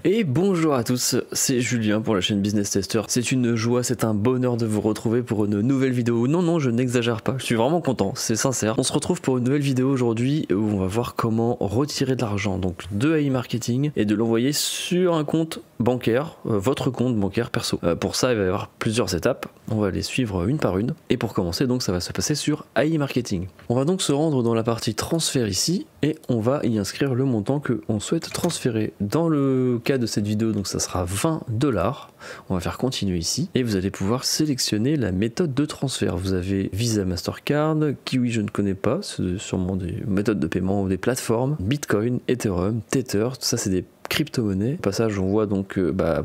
Et bonjour à tous, c'est Julien pour la chaîne Business Tester. C'est une joie, c'est un bonheur de vous retrouver pour une nouvelle vidéo. Non, je n'exagère pas, je suis vraiment content, c'est sincère. On se retrouve pour une nouvelle vidéo aujourd'hui où on va voir comment retirer de l'argent donc de AI Marketing et de l'envoyer sur un compte bancaire, votre compte bancaire perso. Pour ça, il va y avoir plusieurs étapes, on va les suivre une par une. Et pour commencer, donc ça va se passer sur AI Marketing. On va donc se rendre dans la partie transfert ici et on va y inscrire le montant que on souhaite transférer. Dans le cas de cette vidéo, donc ça sera 20 $. On va faire continuer ici et vous allez pouvoir sélectionner la méthode de transfert. Vous avez Visa, Mastercard, Kiwi, je ne connais pas, c'est sûrement des méthodes de paiement ou des plateformes, Bitcoin, Ethereum, Tether, tout ça c'est des crypto-monnaies. Au passage, on voit donc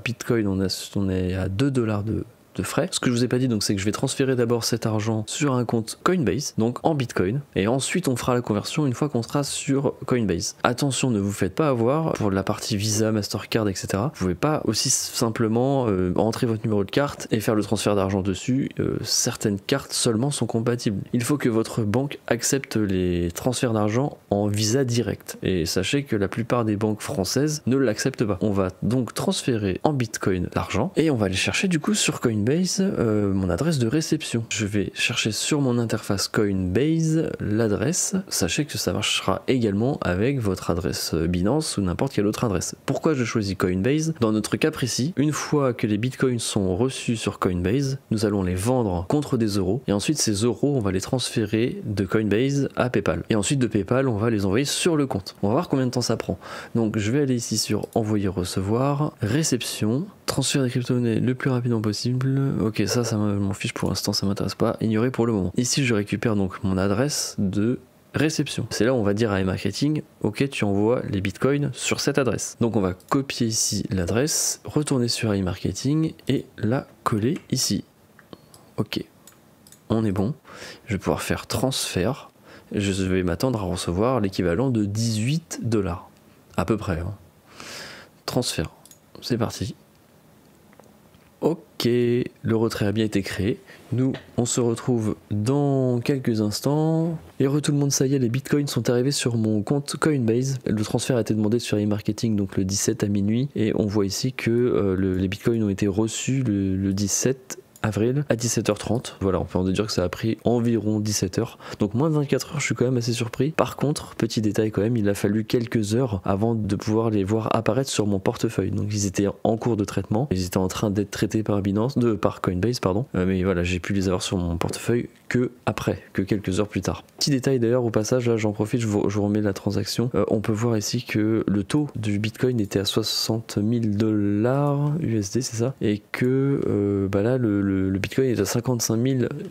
Bitcoin, on est à 2 $ de frais. Ce que je vous ai pas dit donc c'est que je vais transférer d'abord cet argent sur un compte Coinbase, donc en Bitcoin, et ensuite on fera la conversion une fois qu'on sera sur Coinbase. Attention, ne vous faites pas avoir pour la partie Visa, Mastercard, etc. Vous pouvez pas aussi simplement entrer votre numéro de carte et faire le transfert d'argent dessus. Certaines cartes seulement sont compatibles. Il faut que votre banque accepte les transferts d'argent en Visa direct. Et sachez que la plupart des banques françaises ne l'acceptent pas. On va donc transférer en Bitcoin l'argent et on va aller chercher du coup sur Coinbase mon adresse de réception. Je vais chercher sur mon interface Coinbase l'adresse. Sachez que ça marchera également avec votre adresse Binance ou n'importe quelle autre adresse. Pourquoi je choisis Coinbase? Dans notre cas précis, une fois que les bitcoins sont reçus sur Coinbase, nous allons les vendre contre des euros et ensuite ces euros on va les transférer de Coinbase à PayPal et ensuite de PayPal on va les envoyer sur le compte. On va voir combien de temps ça prend. Donc je vais aller ici sur envoyer recevoir, réception, transfert des crypto-monnaies le plus rapidement possible. Ok, ça m'en fiche pour l'instant, ça m'intéresse pas. Ignorer pour le moment. Ici, je récupère donc mon adresse de réception. C'est là où on va dire à AI Marketing, ok, tu envoies les bitcoins sur cette adresse. Donc on va copier ici l'adresse, retourner sur AI Marketing et la coller ici. Ok, on est bon. Je vais pouvoir faire transfert. Je vais m'attendre à recevoir l'équivalent de 18 $. À peu près. Hein. Transfert. C'est parti. Ok, le retrait a bien été créé. Nous, on se retrouve dans quelques instants. Et tout le monde, ça y est, les bitcoins sont arrivés sur mon compte Coinbase. Le transfert a été demandé sur e-marketing donc le 17 à minuit. Et on voit ici que les bitcoins ont été reçus le 17 avril à 17h30. Voilà, on peut en déduire que ça a pris environ 17h. Donc moins de 24 heures, je suis quand même assez surpris. Par contre, petit détail quand même, il a fallu quelques heures avant de pouvoir les voir apparaître sur mon portefeuille. Donc ils étaient en cours de traitement. Ils étaient en train d'être traités par par Coinbase, pardon. Mais voilà, j'ai pu les avoir sur mon portefeuille que après, que quelques heures plus tard. Petit détail d'ailleurs, au passage, là j'en profite, je vous remets la transaction. On peut voir ici que le taux du Bitcoin était à 60 000 $ USD, c'est ça? Et que là, le Bitcoin est à 55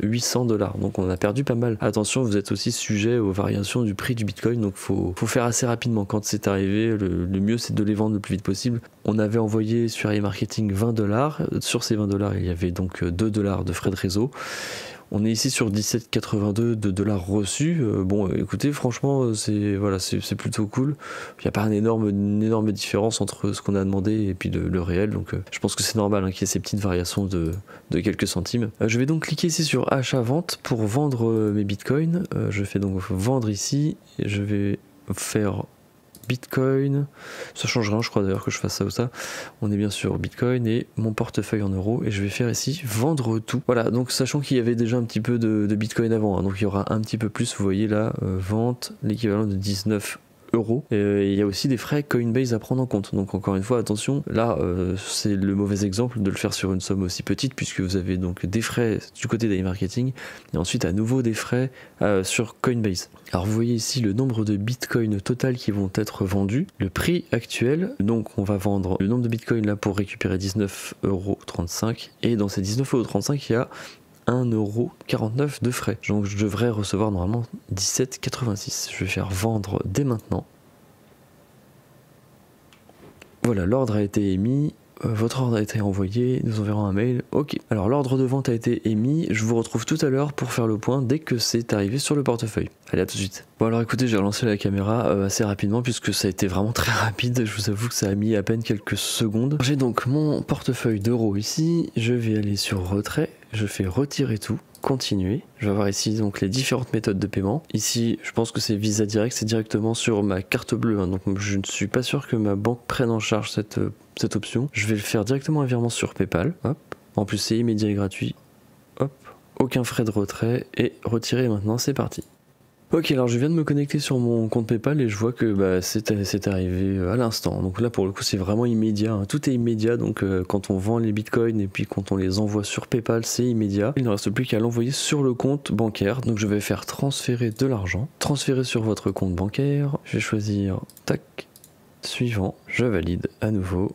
800 $. Donc on a perdu pas mal. Attention, vous êtes aussi sujet aux variations du prix du Bitcoin, donc faut faire assez rapidement. Quand c'est arrivé, le mieux c'est de les vendre le plus vite possible. On avait envoyé sur AI Marketing 20 $. Sur ces 20 $, il y avait donc 2 $ de frais de réseau. On est ici sur 17,82 de dollars reçus. Bon, écoutez, franchement, c'est plutôt cool. Il n'y a pas une énorme différence entre ce qu'on a demandé et puis le réel. Donc, je pense que c'est normal qu'il y ait ces petites variations de quelques centimes. Je vais donc cliquer ici sur achat-vente pour vendre mes bitcoins. Je fais donc vendre ici. Et je vais faire Bitcoin, ça change rien, je crois d'ailleurs que je fasse ça ou ça. On est bien sûr Bitcoin et mon portefeuille en euros et je vais faire ici vendre tout. Voilà, donc sachant qu'il y avait déjà un petit peu de Bitcoin avant, hein, donc il y aura un petit peu plus, vous voyez là, vente, l'équivalent de 19 €. Et il y a aussi des frais Coinbase à prendre en compte. Donc encore une fois, attention, là c'est le mauvais exemple de le faire sur une somme aussi petite puisque vous avez donc des frais du côté d'AI Marketing et ensuite à nouveau des frais sur Coinbase. Alors vous voyez ici le nombre de bitcoins total qui vont être vendus, le prix actuel, donc on va vendre le nombre de bitcoins là pour récupérer 19,35 € et dans ces 19,35 € il y a 1,49 € de frais. Donc je devrais recevoir normalement 17,86 €. Je vais faire vendre dès maintenant. Voilà, l'ordre a été émis. Votre ordre a été envoyé, nous enverrons un mail. Ok, alors l'ordre de vente a été émis. Je vous retrouve tout à l'heure pour faire le point dès que c'est arrivé sur le portefeuille. Allez, à tout de suite. Bon alors écoutez, j'ai relancé la caméra assez rapidement puisque ça a été vraiment très rapide. Je vous avoue que ça a mis à peine quelques secondes. J'ai donc mon portefeuille d'euros ici. Je vais aller sur retrait. Je fais retirer tout. continuer. Je vais voir ici donc les différentes méthodes de paiement. Ici, je pense que c'est Visa Direct, c'est directement sur ma carte bleue, hein, donc je ne suis pas sûr que ma banque prenne en charge cette option. Je vais le faire directement un virement sur PayPal. Hop. En plus, c'est immédiat et gratuit. Hop. Aucun frais de retrait et retirer maintenant, c'est parti. Ok, alors je viens de me connecter sur mon compte PayPal et je vois que c'est arrivé à l'instant. Donc là pour le coup c'est vraiment immédiat, hein. Tout est immédiat, donc quand on vend les bitcoins et puis quand on les envoie sur PayPal c'est immédiat. Il ne reste plus qu'à l'envoyer sur le compte bancaire, donc je vais faire transférer de l'argent. Transférer sur votre compte bancaire, je vais choisir tac, suivant, je valide à nouveau.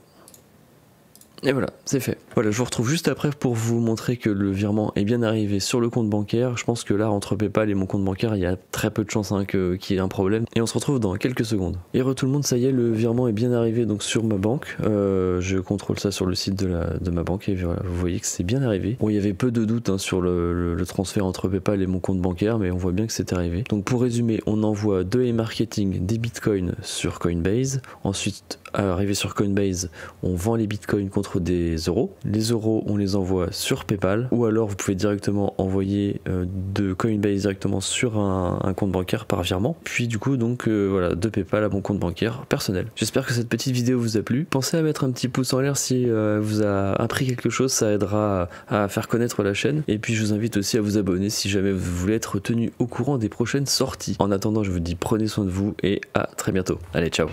Et voilà, c'est fait. Voilà, je vous retrouve juste après pour vous montrer que le virement est bien arrivé sur le compte bancaire. Je pense que là, entre PayPal et mon compte bancaire, il y a très peu de chances qu'il y ait un problème. Et on se retrouve dans quelques secondes. Et re tout le monde, ça y est, le virement est bien arrivé donc sur ma banque. Je contrôle ça sur le site de ma banque et voilà, vous voyez que c'est bien arrivé. Bon, il y avait peu de doutes sur le transfert entre PayPal et mon compte bancaire, mais on voit bien que c'est arrivé. Donc pour résumer, on envoie de e-marketing des bitcoins sur Coinbase. Ensuite, arrivé sur Coinbase, on vend les bitcoins contre des euros. Les euros, on les envoie sur PayPal, ou alors vous pouvez directement envoyer de Coinbase directement sur un compte bancaire par virement. Puis du coup, donc voilà, de PayPal à mon compte bancaire personnel. J'espère que cette petite vidéo vous a plu. Pensez à mettre un petit pouce en l'air si vous a appris quelque chose, ça aidera à faire connaître la chaîne. Et puis je vous invite aussi à vous abonner si jamais vous voulez être tenu au courant des prochaines sorties. En attendant, je vous dis prenez soin de vous et à très bientôt. Allez, ciao.